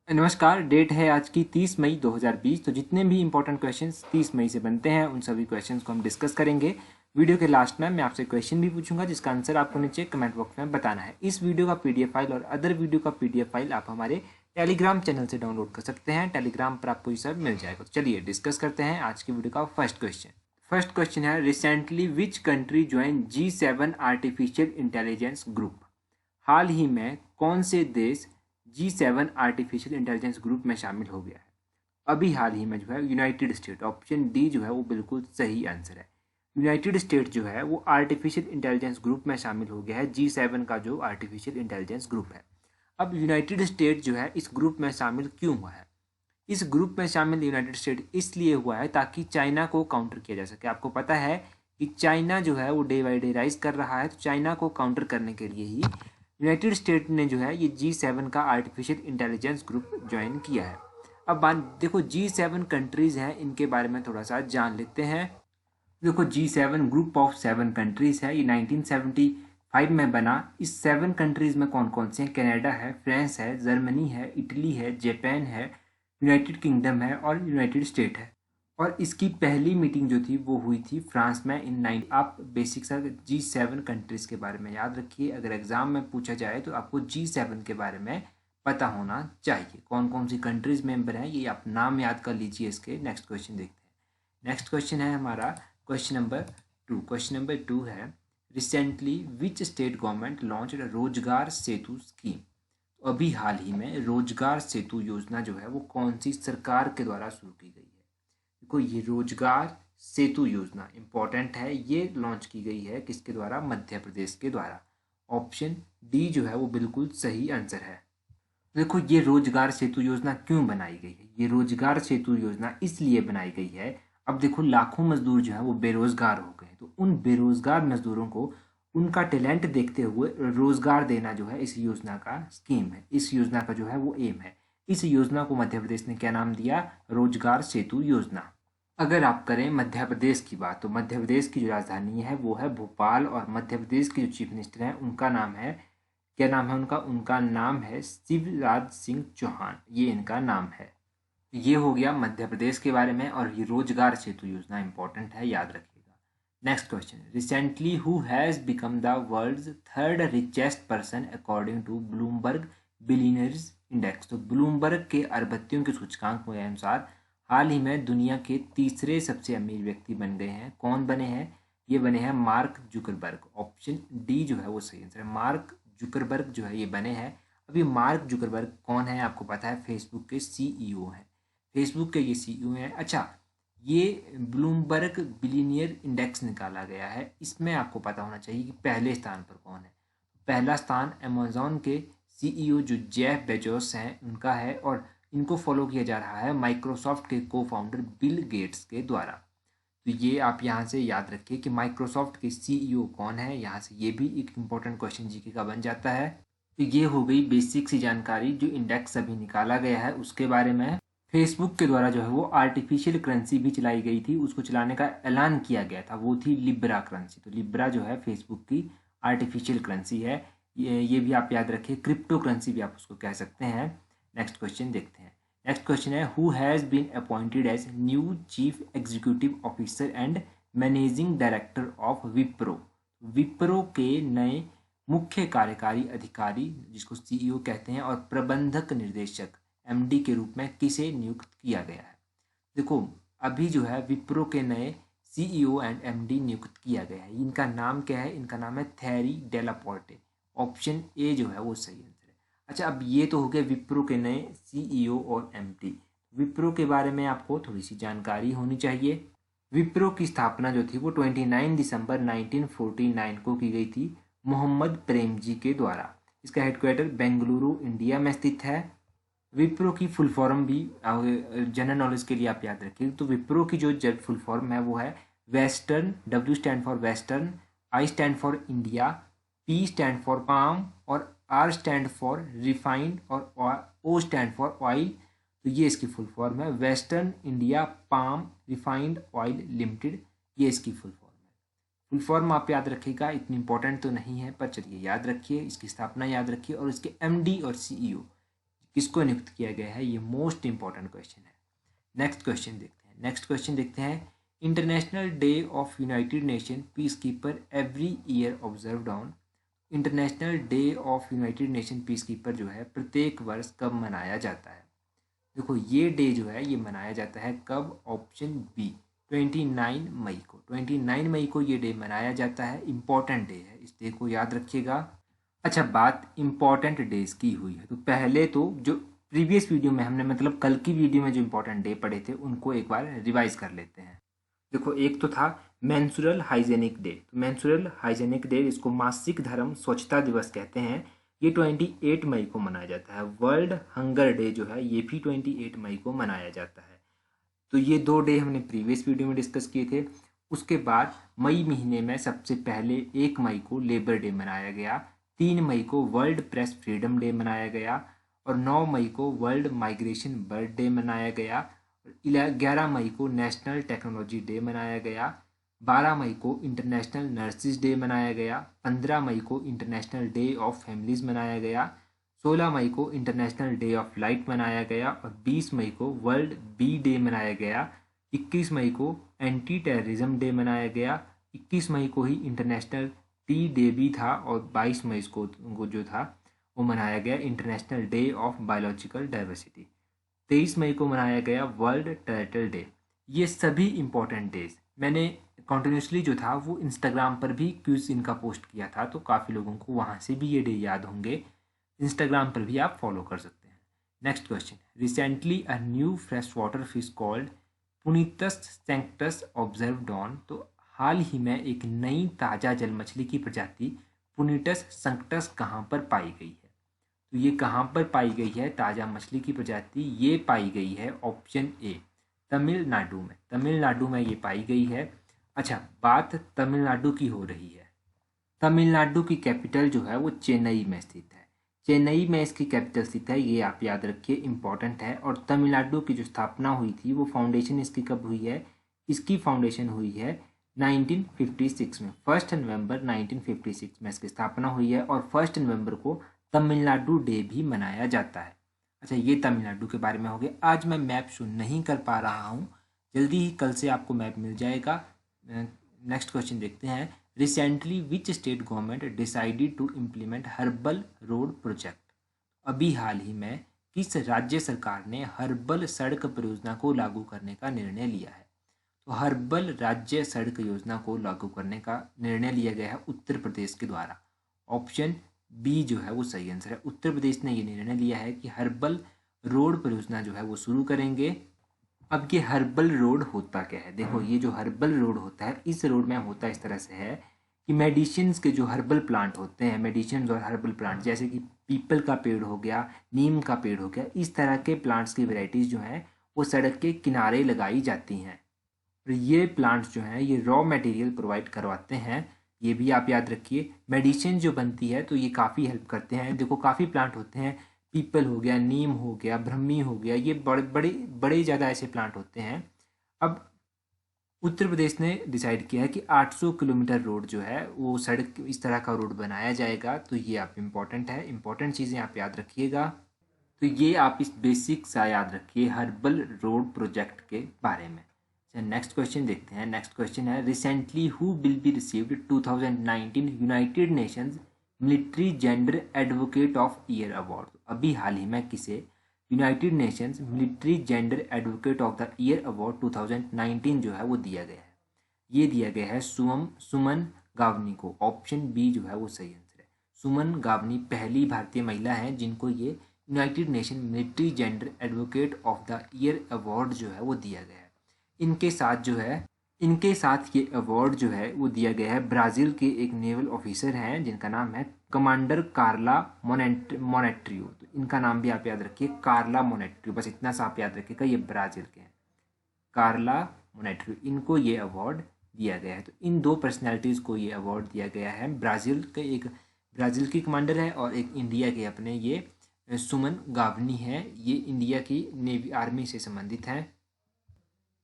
नमस्कार। डेट है आज की 30 मई 2020। तो जितने भी इंपॉर्टेंट क्वेश्चंस 30 मई से बनते हैं उन सभी क्वेश्चंस को हम डिस्कस करेंगे। वीडियो के लास्ट में मैं आपसे क्वेश्चन भी पूछूंगा जिसका आंसर आपको नीचे कमेंट बॉक्स में बताना है। इस वीडियो का पीडीएफ फाइल और अदर वीडियो का पीडीएफ फाइल आप हमारे टेलीग्राम चैनल से डाउनलोड कर सकते हैं। टेलीग्राम पर आपको ये सब मिल जाएगा। तो चलिए डिस्कस करते हैं आज की वीडियो का फर्स्ट क्वेश्चन। फर्स्ट क्वेश्चन है, recently which country join G7 artificial intelligence group. हाल ही में कौन से देश G7 आर्टिफिशियल इंटेलिजेंस ग्रुप में शामिल हो गया है। अभी हाल ही में जो है यूनाइटेड स्टेट, ऑप्शन डी जो है वो बिल्कुल सही आंसर है। यूनाइटेड स्टेट जो है वो आर्टिफिशियल इंटेलिजेंस ग्रुप में शामिल हो गया है, G7 का जो आर्टिफिशियल इंटेलिजेंस ग्रुप है। अब यूनाइटेड स्टेट जो है इस ग्रुप में शामिल क्यों हुआ है? इस ग्रुप में शामिल यूनाइटेड स्टेट इसलिए हुआ है ताकि चाइना को काउंटर किया जा सके। आपको पता है कि चाइना जो है वो डे बाई डे राइज कर रहा है, तो चाइना को काउंटर करने के लिए ही यूनाइटेड स्टेट ने जो है ये G7 का आर्टिफिशियल इंटेलिजेंस ग्रुप ज्वाइन किया है। अब बात देखो, G7 कंट्रीज हैं, इनके बारे में थोड़ा सा जान लेते हैं। देखो, G7 ग्रुप ऑफ 7 कंट्रीज है, ये 1975 में बना। इस 7 कंट्रीज में कौन कौन से हैं? कनाडा है, फ्रांस है, जर्मनी है, इटली है, जापान है, यूनाइटेड किंगडम है और यूनाइटेड स्टेट है। और इसकी पहली मीटिंग जो थी वो हुई थी फ्रांस में इन 9। आप बेसिक सा G7 कंट्रीज के बारे में याद रखिए। अगर एग्जाम में पूछा जाए तो आपको G7 के बारे में पता होना चाहिए। कौन कौन सी कंट्रीज मेंबर हैं ये आप नाम याद कर लीजिए। इसके नेक्स्ट क्वेश्चन देखते हैं। नेक्स्ट क्वेश्चन है हमारा क्वेश्चन नंबर 2। क्वेश्चन नंबर 2 है, recently which state government launch रोजगार सेतु स्कीम। अभी हाल ही में रोजगार सेतु योजना जो है वो कौन सी सरकार के द्वारा शुरू की गई है? देखो, ये रोजगार सेतु योजना इंपॉर्टेंट है। ये लॉन्च की गई है किसके द्वारा? मध्य प्रदेश के द्वारा। ऑप्शन डी जो है वो बिल्कुल सही आंसर है। देखो, ये रोजगार सेतु योजना क्यों बनाई गई है? ये रोजगार सेतु योजना इसलिए बनाई गई है, अब देखो लाखों मजदूर जो है वो बेरोजगार हो गए, तो उन बेरोजगार मजदूरों को उनका टैलेंट देखते हुए रोजगार देना जो है इस योजना का स्कीम है, इस योजना का जो है वो एम है। इस योजना को मध्य प्रदेश ने क्या नाम दिया? रोजगार सेतु योजना। अगर आप करें मध्य प्रदेश की बात, तो मध्य प्रदेश की जो राजधानी है वो है भोपाल, और मध्य प्रदेश के जो चीफ मिनिस्टर हैं उनका नाम है, क्या नाम है उनका? उनका नाम है शिवराज सिंह चौहान, ये इनका नाम है। ये हो गया मध्य प्रदेश के बारे में, और ये रोजगार सेतु योजना इंपॉर्टेंट है, याद रखिएगा। Next question, recently who has become the world's third richest person according to Bloomberg billionaires index. तो ब्लूमबर्ग के अरबत्तियों के सूचकांक के अनुसार हाल ही में दुनिया के तीसरे सबसे अमीर व्यक्ति बन गए हैं। कौन बने हैं? ये बने हैं मार्क जुकरबर्ग। ऑप्शन डी जो है वो सही आंसर है। मार्क जुकरबर्ग जो है ये बने हैं। अभी मार्क जुकरबर्ग कौन है आपको पता है? फेसबुक के सीईओ हैं। फेसबुक के ये सीईओ हैं। अच्छा, ये ब्लूमबर्ग बिलियनियर इंडेक्स निकाला गया है, इसमें आपको पता होना चाहिए कि पहले स्थान पर कौन है। पहला स्थान अमेजोन के सीईओ जो जेफ बेजोस हैं उनका है, और इनको फॉलो किया जा रहा है माइक्रोसॉफ्ट के को फाउंडर बिल गेट्स के द्वारा। तो ये आप यहाँ से याद रखिए कि माइक्रोसॉफ्ट के सीईओ कौन है। यहाँ से ये भी एक इम्पोर्टेंट क्वेश्चन जीके का बन जाता है। तो ये हो गई बेसिक सी जानकारी, जो इंडेक्स अभी निकाला गया है उसके बारे में। फेसबुक के द्वारा जो है वो आर्टिफिशियल करेंसी भी चलाई गई थी, उसको चलाने का ऐलान किया गया था, वो थी लिब्रा करेंसी। तो लिब्रा जो है फेसबुक की आर्टिफिशियल करेंसी है। ये भी आप याद रखिए, क्रिप्टो करेंसी भी आप उसको कह सकते हैं। नेक्स्ट क्वेश्चन देखते हैं। नेक्स्ट क्वेश्चन है, who has been appointed as new chief executive officer and managing director of Wipro. Wipro के नए मुख्य कार्यकारी अधिकारी, जिसको सीईओ कहते हैं, और प्रबंधक निर्देशक एमडी के रूप में किसे नियुक्त किया गया है? देखो, अभी जो है विप्रो के नए सीईओ एंड एमडी नियुक्त किया गया है। इनका नाम क्या है? इनका नाम है थेरी डेलापोर्टे। ऑप्शन ए जो है वो सही आंसर है। अच्छा, अब ये तो हो गए विप्रो के नए सीईओ और एमडी। विप्रो के बारे में आपको थोड़ी सी जानकारी होनी चाहिए। विप्रो की स्थापना जो थी वो 29 दिसंबर 1949 को की गई थी मोहम्मद प्रेमजी के द्वारा। इसका हेडक्वार्टर बेंगलुरु इंडिया में स्थित है। विप्रो की फुल फॉर्म भी जनरल नॉलेज के लिए आप याद रखिए। तो विप्रो की जो फुल फॉर्म है वो है western, W stand for western, I stand for India, P stand for palm, और आर स्टैंड फॉर रिफाइंड, और ओ स्टैंड फॉर ऑयल। तो ये इसकी फुल फॉर्म है, western India palm refined oil limited, ये इसकी फुल फॉर्म है। Full form आप याद रखिएगा, इतनी इंपॉर्टेंट तो नहीं है, पर चलिए याद रखिए, इसकी स्थापना याद रखिए, और इसके एमडी और सीईओ किसको नियुक्त किया गया है, ये मोस्ट इंपॉर्टेंट क्वेश्चन है। नेक्स्ट क्वेश्चन देखते हैं international day of United nation piece keeper every year observed on. International day of United nation piece keeper जो है प्रत्येक वर्ष कब मनाया जाता है। देखो ये डे जो है ये मनाया जाता है कब, ऑप्शन बी 29 मई को। 29 मई को ये डे मनाया जाता है, इम्पॉर्टेंट डे है, इस डे को याद रखिएगा। अच्छा, बात इम्पॉर्टेंट डेज की हुई है तो पहले तो जो प्रीवियस वीडियो में हमने मतलब कल की वीडियो में जो इम्पोर्टेंट डे पढ़े थे उनको एक बार रिवाइज कर लेते हैं। देखो एक तो था मेंस्ट्रुअल हाइजेनिक डे। तो मेंस्ट्रुअल हाइजेनिक डे, इसको मासिक धर्म स्वच्छता दिवस कहते हैं, ये 28 मई को मनाया जाता है। वर्ल्ड हंगर डे जो है ये भी 28 मई को मनाया जाता है। तो ये 2 डे हमने प्रीवियस वीडियो में डिस्कस किए थे। उसके बाद मई महीने में सबसे पहले 1 मई को लेबर डे मनाया गया, 3 मई को वर्ल्ड प्रेस फ्रीडम डे मनाया गया और 9 मई को वर्ल्ड माइग्रेशन बर्ड डे मनाया गया, 11 मई को नेशनल टेक्नोलॉजी डे मनाया गया, 12 मई को इंटरनेशनल नर्सिस डे मनाया गया, 15 मई को इंटरनेशनल डे ऑफ फैमिलीज मनाया गया, 16 मई को इंटरनेशनल डे ऑफ लाइट मनाया गया और 20 मई को वर्ल्ड बी डे मनाया गया, 21 मई को एंटी टेररिज्म डे मनाया गया, 21 मई को ही इंटरनेशनल टी डे भी था और 22 मई को जो था वो मनाया गया international day of biological diversity. 23 मई को मनाया गया वर्ल्ड टर्टल डे। ये सभी इंपॉर्टेंट डेज मैंने कॉन्टिन्यूसली जो था वो इंस्टाग्राम पर भी क्विज इनका पोस्ट किया था, तो काफ़ी लोगों को वहाँ से भी ये डे याद होंगे। इंस्टाग्राम पर भी आप फॉलो कर सकते हैं। Next question, recently a new fresh water fish called Puntius sanctus observed on. तो हाल ही में एक नई ताज़ा जल मछली की प्रजाति पुनीटस संक्टस कहाँ पर पाई गई है। तो ये कहाँ पर पाई गई है ताज़ा मछली की प्रजाति, ये पाई गई है ऑप्शन ए तमिलनाडु में। तमिलनाडु में ये पाई गई है। अच्छा, बात तमिलनाडु की हो रही है। तमिलनाडु की कैपिटल जो है वो चेन्नई में स्थित है। चेन्नई में इसकी कैपिटल स्थित है, ये आप याद रखिए, इंपॉर्टेंट है। और तमिलनाडु की जो स्थापना हुई थी वो फाउंडेशन इसकी कब हुई है, इसकी फाउंडेशन हुई है 1956 में। 1 नवंबर 1956 में इसकी स्थापना हुई है और 1 नवंबर को तमिलनाडु डे भी मनाया जाता है। अच्छा, ये तमिलनाडु के बारे में हो गया। आज मैं मैप शो नहीं कर पा रहा हूँ, जल्दी ही कल से आपको मैप मिल जाएगा। नेक्स्ट क्वेश्चन देखते हैं, recently which state government decided to implement herbal road project. अभी हाल ही में किस राज्य सरकार ने हर्बल सड़क परियोजना को लागू करने का निर्णय लिया है। तो हर्बल राज्य सड़क योजना को लागू करने का निर्णय लिया गया है उत्तर प्रदेश के द्वारा। ऑप्शन बी जो है वो सही आंसर है। उत्तर प्रदेश ने ये निर्णय लिया है कि हर्बल रोड परियोजना जो है वो शुरू करेंगे। अब ये हर्बल रोड होता क्या है, देखो ये जो हर्बल रोड होता है, इस रोड में होता इस तरह से है कि मेडिसिन्स के जो हर्बल प्लांट होते हैं, मेडिसिन्स और हर्बल प्लांट जैसे कि पीपल का पेड़ हो गया, नीम का पेड़ हो गया, इस तरह के प्लांट्स की वेराइटीज़ जो हैं वो सड़क के किनारे लगाई जाती हैं। और ये प्लांट्स जो हैं ये रॉ मटेरियल प्रोवाइड करवाते हैं, ये भी आप याद रखिए। मेडिसिन जो बनती है तो ये काफ़ी हेल्प करते हैं। देखो काफ़ी प्लांट होते हैं, पीपल हो गया, नीम हो गया, ब्रह्मी हो गया, ये बड़े बड़े बड़े ज़्यादा ऐसे प्लांट होते हैं। अब उत्तर प्रदेश ने डिसाइड किया है कि 800 किलोमीटर रोड जो है वो सड़क इस तरह का रोड बनाया जाएगा। तो ये आप इम्पॉर्टेंट है, इम्पॉर्टेंट चीज़ें आप याद रखिएगा। तो ये आप इस बेसिक सा याद रखिए हर्बल रोड प्रोजेक्ट के बारे में। नेक्स्ट क्वेश्चन देखते हैं। नेक्स्ट क्वेश्चन है, recently who will be received 2019 United Nations military gender advocate of year award. अभी हाल ही में किसे United Nations military gender advocate of the year award 2019 जो है वो दिया गया है। ये दिया गया है सुमन गावनी को। ऑप्शन बी जो है वो सही आंसर है। सुमन गावनी पहली भारतीय महिला है जिनको ये United nation military gender advocate of the year award जो है वो दिया गया है। इनके साथ ये अवार्ड जो है वो दिया गया है ब्राज़ील के एक नेवल ऑफिसर हैं जिनका नाम है कमांडर कार्ला मोनेट्रियो। तो इनका नाम भी आप याद रखिए, कार्ला मोनेट्रियो, बस इतना सा आप याद रखिएगा, ये ब्राज़ील के हैं, कार्ला मोनेट्रियो। इनको ये अवार्ड दिया गया है। तो इन 2 पर्सनैलिटीज़ को ये अवार्ड दिया गया है। ब्राज़ील की कमांडर है और एक इंडिया के अपने ये सुमन गावनी है, ये इंडिया की नेवी आर्मी से संबंधित हैं।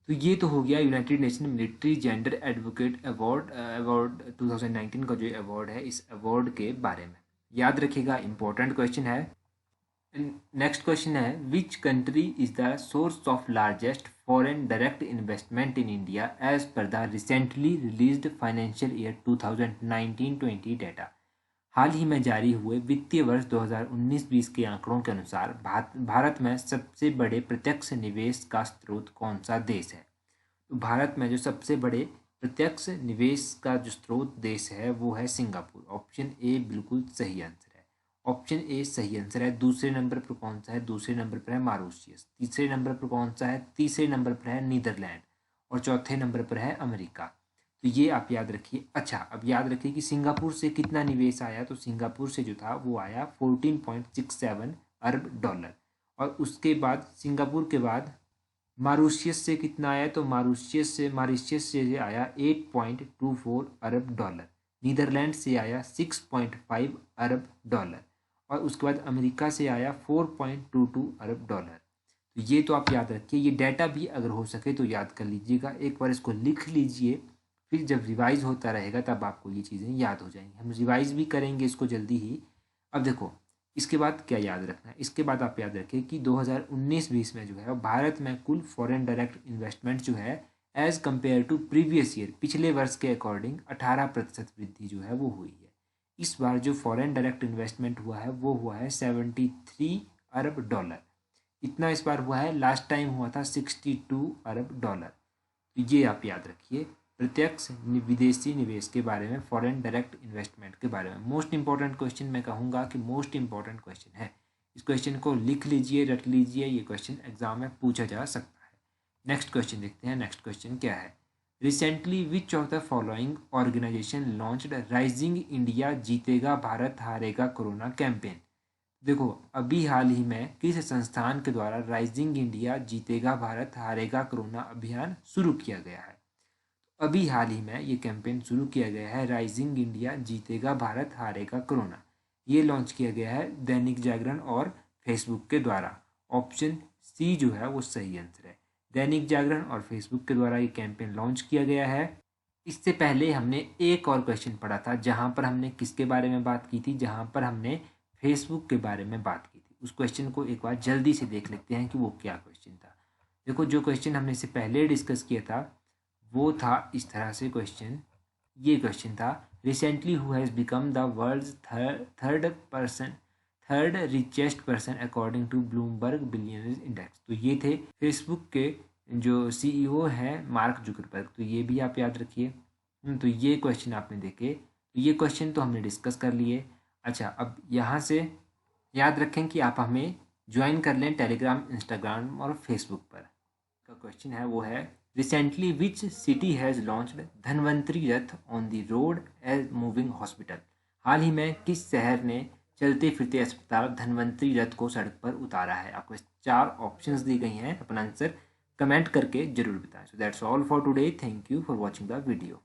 तो ये तो हो गया United nation military gender advocate award 2019 का जो अवार्ड है, इस अवार्ड के बारे में याद रखिएगा, इंपॉर्टेंट क्वेश्चन है। नेक्स्ट क्वेश्चन है, which country is the source of largest foreign direct investment in India as per the recently released financial year 2019-20 data. हाल ही में जारी हुए वित्तीय वर्ष 2019-20 के आंकड़ों के अनुसार भारत में सबसे बड़े प्रत्यक्ष निवेश का स्रोत कौन सा देश है? तो भारत में जो सबसे बड़े प्रत्यक्ष निवेश का जो स्रोत देश है वो है सिंगापुर। ऑप्शन ए बिल्कुल सही आंसर है। ऑप्शन ए सही आंसर है। दूसरे नंबर पर कौन सा है? दूसरे नंबर पर है मॉरिशस। तीसरे नंबर पर कौन सा है? तीसरे नंबर पर है नीदरलैंड। और चौथे नंबर पर है अमेरिका। तो ये आप याद रखिए। अच्छा, अब याद रखिए कि सिंगापुर से कितना निवेश आया। तो सिंगापुर से जो था वो आया 14.67 अरब डॉलर। और उसके बाद सिंगापुर के बाद मॉरिशस से कितना आया? तो मॉरिशस से आया 8.24 अरब डॉलर। नीदरलैंड से आया 6.5 अरब डॉलर। और उसके बाद अमेरिका से आया 4.22 अरब डॉलर। तो ये तो आप याद रखिए। ये डाटा भी अगर हो सके तो याद कर लीजिएगा, एक बार इसको लिख लीजिए, फिर जब रिवाइज होता रहेगा तब आपको ये चीज़ें याद हो जाएंगी। हम रिवाइज भी करेंगे इसको जल्दी ही। अब देखो इसके बाद क्या याद रखना है। इसके बाद आप याद रखें कि 2019-20 में जो है भारत में कुल फॉरेन डायरेक्ट इन्वेस्टमेंट जो है as compare to previous year, पिछले वर्ष के अकॉर्डिंग 18% वृद्धि जो है वो हुई है। इस बार जो फॉरेन डायरेक्ट इन्वेस्टमेंट हुआ है वो हुआ है 73 अरब डॉलर। इतना इस बार हुआ है। लास्ट टाइम हुआ था 62 अरब डॉलर। तो ये आप याद रखिए प्रत्यक्ष विदेशी निवेश के बारे में, फॉरेन डायरेक्ट इन्वेस्टमेंट के बारे में। मोस्ट इंपॉर्टेंट क्वेश्चन मैं कहूँगा कि मोस्ट इंपॉर्टेंट क्वेश्चन है। इस क्वेश्चन को लिख लीजिए, रट लीजिए। ये क्वेश्चन एग्जाम में पूछा जा सकता है। नेक्स्ट क्वेश्चन देखते हैं। नेक्स्ट क्वेश्चन क्या है? Recently which of the following organisation launched rising India जीतेगा भारत हारेगा कोरोना कैंपेन? देखो अभी हाल ही में किस संस्थान के द्वारा राइजिंग इंडिया जीतेगा भारत हारेगा कोरोना अभियान शुरू किया गया है? अभी हाल ही में ये कैंपेन शुरू किया गया है, राइजिंग इंडिया जीतेगा भारत हारेगा कोरोना। ये लॉन्च किया गया है दैनिक जागरण और फेसबुक के द्वारा। ऑप्शन सी जो है वो सही आंसर है। दैनिक जागरण और फेसबुक के द्वारा ये कैंपेन लॉन्च किया गया है। इससे पहले हमने एक और क्वेश्चन पढ़ा था जहाँ पर हमने किसके बारे में बात की थी? जहाँ पर हमने फेसबुक के बारे में बात की थी। उस क्वेश्चन को एक बार जल्दी से देख लेते हैं कि वो क्या क्वेश्चन था। देखो जो क्वेश्चन हमने इससे पहले डिस्कस किया था वो था इस तरह से क्वेश्चन। ये क्वेश्चन था, recently who has become the world's third richest person according to Bloomberg billionaires index. तो ये थे फेसबुक के जो सीईओ हैं मार्क जुकरबर्ग। तो ये भी आप याद रखिए। तो ये क्वेश्चन आपने देखे। तो ये क्वेश्चन तो हमने डिस्कस कर लिए। अच्छा, अब यहाँ से याद रखें कि आप हमें ज्वाइन कर लें टेलीग्राम, इंस्टाग्राम और फेसबुक पर। का क्वेश्चन है वो है, recently which city has launched Dhanvantari Rath on the road as moving hospital? हाल ही में किस शहर ने चलते फिरते अस्पताल धन्वंतरी रथ को सड़क पर उतारा है? आपको 4 ऑप्शंस दी गई हैं। अपना आंसर कमेंट करके जरूर बताएं। So that's all for today. Thank you for watching the video.